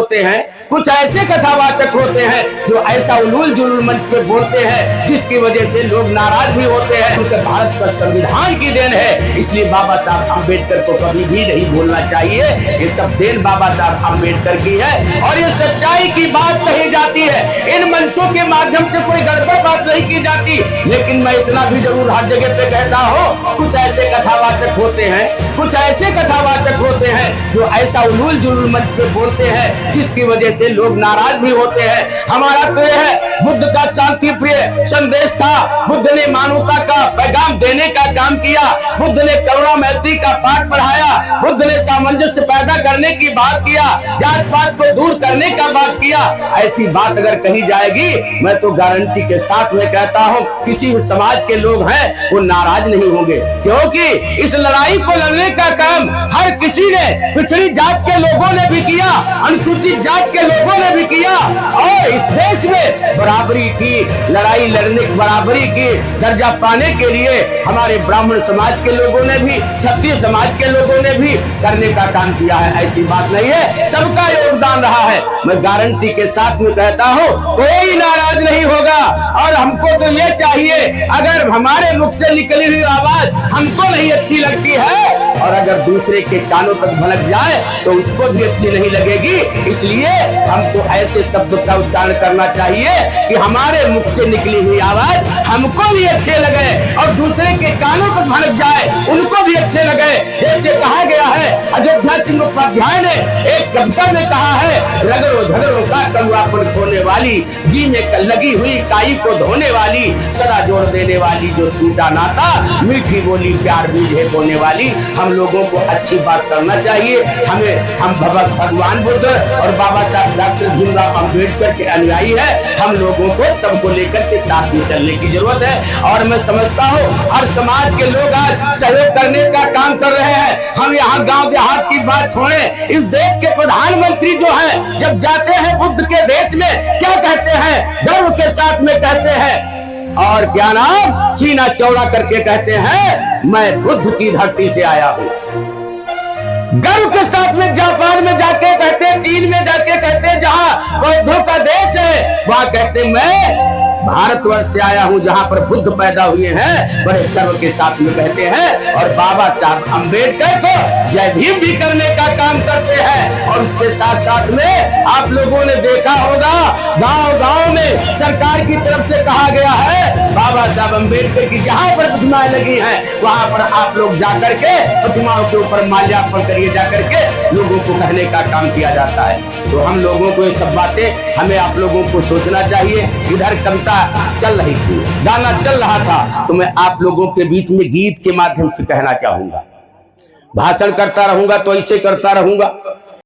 होते हैं, कुछ ऐसे कथावाचक होते हैं जो ऐसा उलूल जुलूल मंच पे बोलते हैं जिसकी वजह से लोग नाराज भी होते हैं। उनके भारत का संविधान की देन है, इसलिए बाबा साहब अम्बेडकर को कभी भी नहीं बोलना चाहिए। ये सब देन बाबा साहब अम्बेडकर की है और ये सच्चाई की बात कही जाती है। इन मंचों के माध्यम से कोई गड़बड़ बात नहीं की जाती, लेकिन मैं इतना भी जरूर हर जगह पे कहता हूँ, कुछ ऐसे कथावाचक होते हैं, कुछ ऐसे कथावाचक होते हैं जो ऐसा उलूल जुलूल मंच पे बोलते हैं जिसकी वजह से लोग नाराज भी होते हैं। हमारा तो यह है, बुद्ध का शांति प्रिय संदेश था, बुद्ध ने मानवता का पैगाम देने का काम किया, बुद्ध ने करुणा मैत्री का पाठ पढ़ाया, बुद्ध ने सामंजस्य पैदा करने की बात किया, जात पात को दूर करने का बात किया। ऐसी बात अगर कही जाएगी, मैं तो गारंटी के साथ में कहता हूँ किसी भी समाज के लोग हैं वो नाराज नहीं होंगे, क्योंकि इस लड़ाई को लड़ने का काम हर किसी ने, पिछड़ी जात के लोगों ने भी किया, अनुसूचित जात के लोगों ने भी किया और इस देश में बराबरी की लड़ाई लड़ने, बराबरी की दर्जा पाने के लिए हमारे ब्राह्मण समाज के लोगों ने भी, क्षत्रिय समाज के लोगों ने भी करने का काम किया है। ऐसी बात नहीं है, सबका योगदान रहा है। मैं गारंटी के साथ में कहता हूँ कोई नाराज नहीं होगा। और हमको तो ये चाहिए, अगर हमारे मुख से निकली हुई आवाज हमको नहीं अच्छी लगती है और अगर दूसरे के कानों तक भलक जाए तो उसको भी अच्छी नहीं लगेगी, इसलिए हमको ऐसे शब्द का उच्चारण करना चाहिए कि हमारे मुख से निकली हुई आवाज हमको भी अच्छे लगे और दूसरे के कानों तक भलक जाए, उनको भी अच्छे लगे। जैसे कहा गया है, अयोध्या सिंह उपाध्याय ने एक कविता में कहा है, रगड़ो झगड़ों का करुआपन खोने वाली, जी में लगी हुई काई को धोने वाली, सदा जोड़ देने वाली जो टूटा नाता, मीठी बोली प्यार बीजे बोने वाली। हम लोगों को अच्छी बात करना चाहिए। हम भगवान बुद्ध और बाबा साहब डॉक्टर भीमराव अंबेडकर के अनुयायी है। हम लोगों को सबको लेकर के साथ में चलने की जरूरत है और मैं समझता हूँ हर समाज के लोग आज सहयोग करने का काम कर रहे हैं। हम यहाँ गांव देहात की बात छोड़ें, इस देश के प्रधानमंत्री जो हैं जब जाते हैं बुद्ध के देश में क्या कहते हैं, गर्व के साथ में कहते हैं और क्या नाम, सीना चौड़ा करके कहते हैं मैं बुद्ध की धरती से आया हूं। गर्व के साथ में जापान में जाके कहते, चीन में जाके कहते, जहां बौद्धों का देश है वहां कहते मैं भारतवर्ष से आया हूं जहां पर बुद्ध पैदा हुए हैं, बड़े गर्व के साथ में कहते हैं और बाबा साहब अंबेडकर को जय भीम भी करने का काम करते हैं। और उसके साथ साथ में आप लोगों ने देखा होगा गांव-गांव में सरकार की तरफ से कहा गया है बाबा साहब अंबेडकर की जहां पर प्रतिमाएं लगी हैं वहां पर आप लोग जाकर के प्रतिमाओं के ऊपर माल्यार्पण करिए, जाकर के लोगों को कहने का काम किया जाता है। तो हम लोगों को ये सब बातें हमें आप लोगों को सोचना चाहिए। इधर कविता चल रही थी, गाना चल रहा था, तो मैं आप लोगों के बीच में गीत के माध्यम से कहना चाहूंगा। भाषण करता रहूंगा तो ऐसे करता रहूंगा,